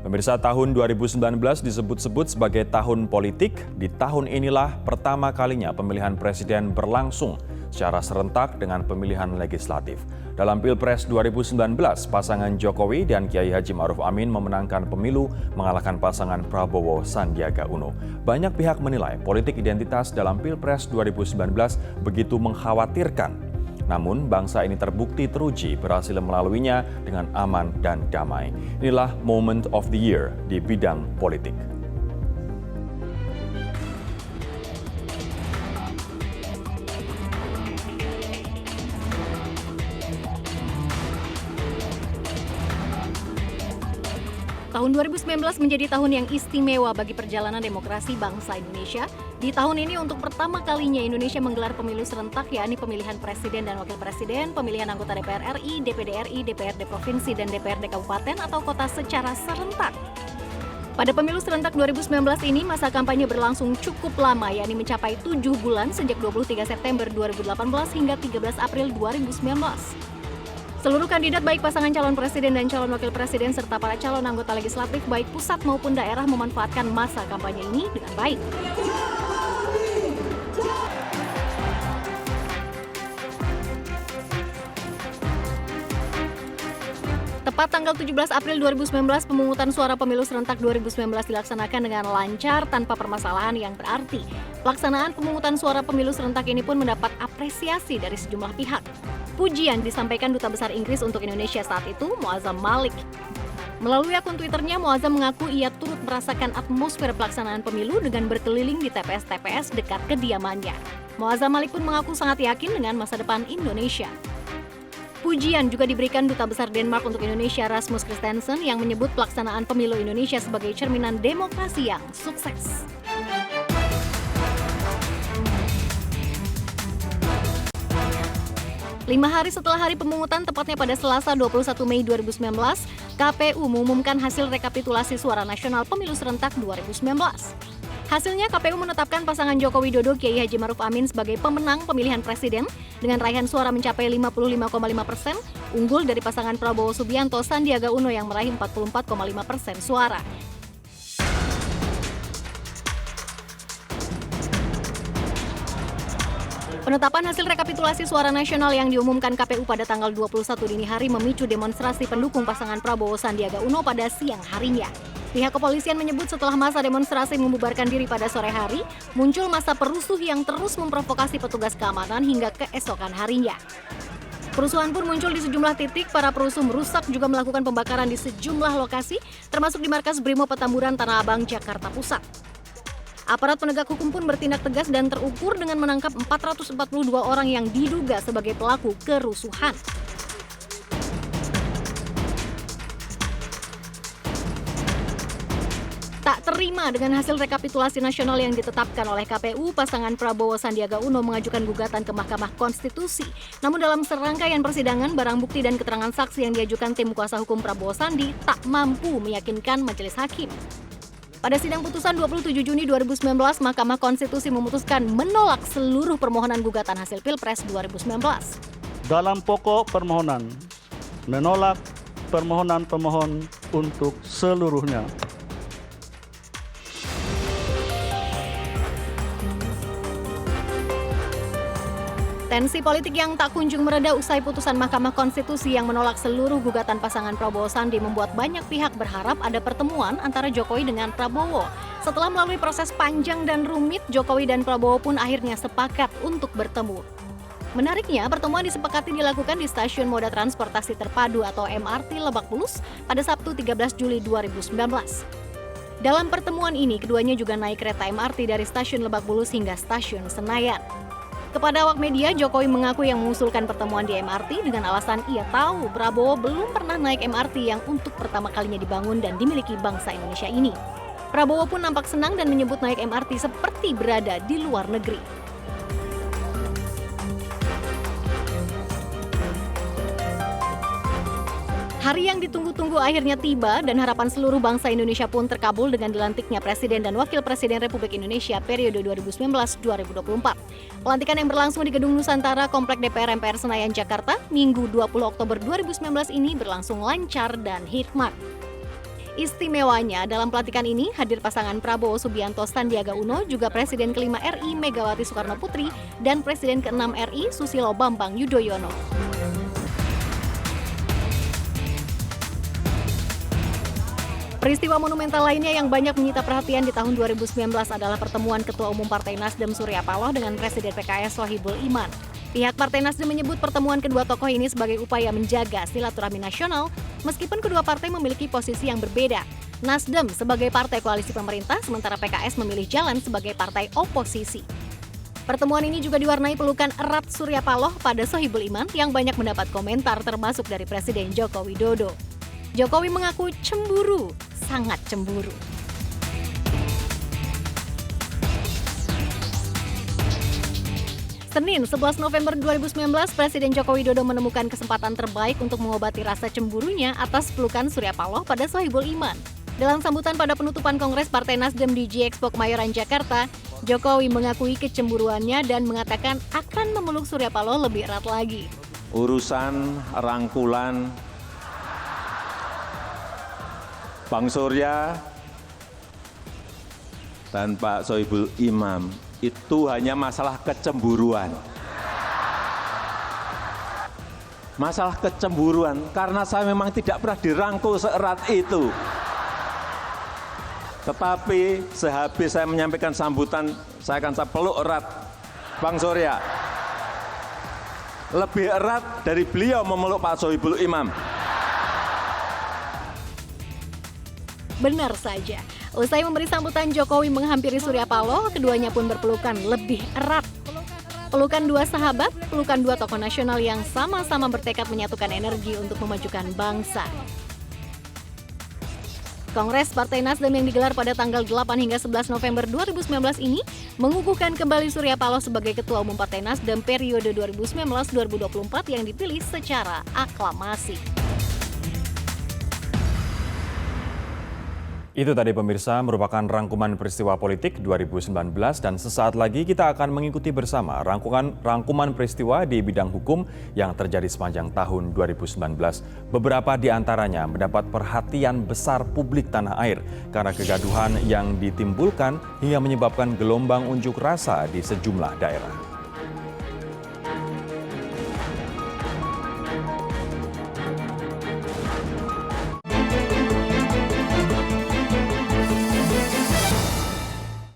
Pemirsa, tahun 2019 disebut-sebut sebagai tahun politik. Di tahun inilah pertama kalinya pemilihan presiden berlangsung secara serentak dengan pemilihan legislatif. Dalam Pilpres 2019, pasangan Jokowi dan Kiai Haji Ma'ruf Amin memenangkan pemilu mengalahkan pasangan Prabowo Sandiaga Uno. Banyak pihak menilai politik identitas dalam Pilpres 2019 begitu mengkhawatirkan. Namun, bangsa ini terbukti teruji berhasil melaluinya dengan aman dan damai. Inilah moment of the year di bidang politik. Tahun 2019 menjadi tahun yang istimewa bagi perjalanan demokrasi bangsa Indonesia. Di tahun ini untuk pertama kalinya Indonesia menggelar pemilu serentak, yakni pemilihan presiden dan wakil presiden, pemilihan anggota DPR RI, DPD RI, DPRD Provinsi, dan DPRD Kabupaten atau kota secara serentak. Pada pemilu serentak 2019 ini, masa kampanye berlangsung cukup lama, yakni mencapai 7 bulan sejak 23 September 2018 hingga 13 April 2019. Seluruh kandidat baik pasangan calon presiden dan calon wakil presiden serta para calon anggota legislatif baik pusat maupun daerah memanfaatkan masa kampanye ini dengan baik. Tepat tanggal 17 April 2019, pemungutan suara pemilu serentak 2019 dilaksanakan dengan lancar tanpa permasalahan yang berarti. Pelaksanaan pemungutan suara pemilu serentak ini pun mendapat apresiasi dari sejumlah pihak. Pujian disampaikan Duta Besar Inggris untuk Indonesia saat itu, Muazzam Malik. Melalui akun Twitternya, Muazzam mengaku ia turut merasakan atmosfer pelaksanaan pemilu dengan berkeliling di TPS-TPS dekat kediamannya. Muazzam Malik pun mengaku sangat yakin dengan masa depan Indonesia. Pujian juga diberikan Duta Besar Denmark untuk Indonesia, Rasmus Christensen, yang menyebut pelaksanaan pemilu Indonesia sebagai cerminan demokrasi yang sukses. Lima hari setelah hari pemungutan, tepatnya pada Selasa 21 Mei 2019, KPU mengumumkan hasil rekapitulasi suara nasional pemilu serentak 2019. Hasilnya, KPU menetapkan pasangan Joko Widodo Kiai Haji Ma'ruf Amin sebagai pemenang pemilihan presiden dengan raihan suara mencapai 55,5%, unggul dari pasangan Prabowo Subianto Sandiaga Uno yang meraih 44,5% suara. Penetapan hasil rekapitulasi suara nasional yang diumumkan KPU pada tanggal 21 dini hari memicu demonstrasi pendukung pasangan Prabowo Sandiaga Uno pada siang harinya. Pihak kepolisian menyebut setelah masa demonstrasi membubarkan diri pada sore hari, muncul massa perusuh yang terus memprovokasi petugas keamanan hingga keesokan harinya. Kerusuhan pun muncul di sejumlah titik, para perusuh merusak juga melakukan pembakaran di sejumlah lokasi, termasuk di markas Brimob Petamburan Tanah Abang, Jakarta Pusat. Aparat penegak hukum pun bertindak tegas dan terukur dengan menangkap 442 orang yang diduga sebagai pelaku kerusuhan. Tak terima dengan hasil rekapitulasi nasional yang ditetapkan oleh KPU, pasangan Prabowo Sandiaga Uno mengajukan gugatan ke Mahkamah Konstitusi. Namun dalam serangkaian persidangan, barang bukti dan keterangan saksi yang diajukan tim kuasa hukum Prabowo Sandi tak mampu meyakinkan majelis hakim. Pada sidang putusan 27 Juni 2019, Mahkamah Konstitusi memutuskan menolak seluruh permohonan gugatan hasil Pilpres 2019. Dalam pokok permohonan, menolak permohonan pemohon untuk seluruhnya. Tensi politik yang tak kunjung mereda usai putusan Mahkamah Konstitusi yang menolak seluruh gugatan pasangan Prabowo Sandi membuat banyak pihak berharap ada pertemuan antara Jokowi dengan Prabowo. Setelah melalui proses panjang dan rumit, Jokowi dan Prabowo pun akhirnya sepakat untuk bertemu. Menariknya, pertemuan disepakati dilakukan di Stasiun Moda Transportasi Terpadu atau MRT Lebak Bulus pada Sabtu 13 Juli 2019. Dalam pertemuan ini, keduanya juga naik kereta MRT dari Stasiun Lebak Bulus hingga Stasiun Senayan. Kepada awak media, Jokowi mengaku yang mengusulkan pertemuan di MRT dengan alasan ia tahu Prabowo belum pernah naik MRT yang untuk pertama kalinya dibangun dan dimiliki bangsa Indonesia ini. Prabowo pun nampak senang dan menyebut naik MRT seperti berada di luar negeri. Hari yang ditunggu-tunggu akhirnya tiba dan harapan seluruh bangsa Indonesia pun terkabul dengan dilantiknya Presiden dan Wakil Presiden Republik Indonesia periode 2019-2024. Pelantikan yang berlangsung di Gedung Nusantara Komplek DPR MPR Senayan, Jakarta, Minggu 20 Oktober 2019 ini berlangsung lancar dan hikmat. Istimewanya, dalam pelantikan ini hadir pasangan Prabowo Subianto Sandiaga Uno, juga Presiden kelima RI Megawati Soekarno Putri, dan Presiden keenam RI Susilo Bambang Yudhoyono. Peristiwa monumental lainnya yang banyak menyita perhatian di tahun 2019 adalah pertemuan Ketua Umum Partai Nasdem Surya Paloh dengan Presiden PKS Sohibul Iman. Pihak Partai Nasdem menyebut pertemuan kedua tokoh ini sebagai upaya menjaga silaturahmi nasional meskipun kedua partai memiliki posisi yang berbeda. Nasdem sebagai partai koalisi pemerintah, sementara PKS memilih jalan sebagai partai oposisi. Pertemuan ini juga diwarnai pelukan erat Surya Paloh pada Sohibul Iman yang banyak mendapat komentar termasuk dari Presiden Joko Widodo. Jokowi mengaku cemburu, sangat cemburu. Senin, 11 November 2019, Presiden Joko Widodo menemukan kesempatan terbaik untuk mengobati rasa cemburunya atas pelukan Surya Paloh pada Sohibul Iman. Dalam sambutan pada penutupan Kongres Partai Nasdem di G-Expo Kemayoran, Jakarta, Jokowi mengakui kecemburuannya dan mengatakan akan memeluk Surya Paloh lebih erat lagi. Urusan rangkulan Bang Surya dan Pak Sohibul Imam itu hanya masalah kecemburuan. Masalah kecemburuan karena saya memang tidak pernah dirangkul seerat itu. Tetapi sehabis saya menyampaikan sambutan, saya akan peluk erat Bang Surya. Lebih erat dari beliau memeluk Pak Sohibul Imam. Benar saja, usai memberi sambutan Jokowi menghampiri Surya Paloh, keduanya pun berpelukan lebih erat. Pelukan dua sahabat, pelukan dua tokoh nasional yang sama-sama bertekad menyatukan energi untuk memajukan bangsa. Kongres Partai Nasdem yang digelar pada tanggal 8 hingga 11 November 2019 ini mengukuhkan kembali Surya Paloh sebagai Ketua Umum Partai Nasdem periode 2019-2024 yang dipilih secara aklamasi. Itu tadi pemirsa merupakan rangkuman peristiwa politik 2019 dan sesaat lagi kita akan mengikuti bersama rangkuman peristiwa di bidang hukum yang terjadi sepanjang tahun 2019. Beberapa di antaranya mendapat perhatian besar publik tanah air karena kegaduhan yang ditimbulkan hingga menyebabkan gelombang unjuk rasa di sejumlah daerah.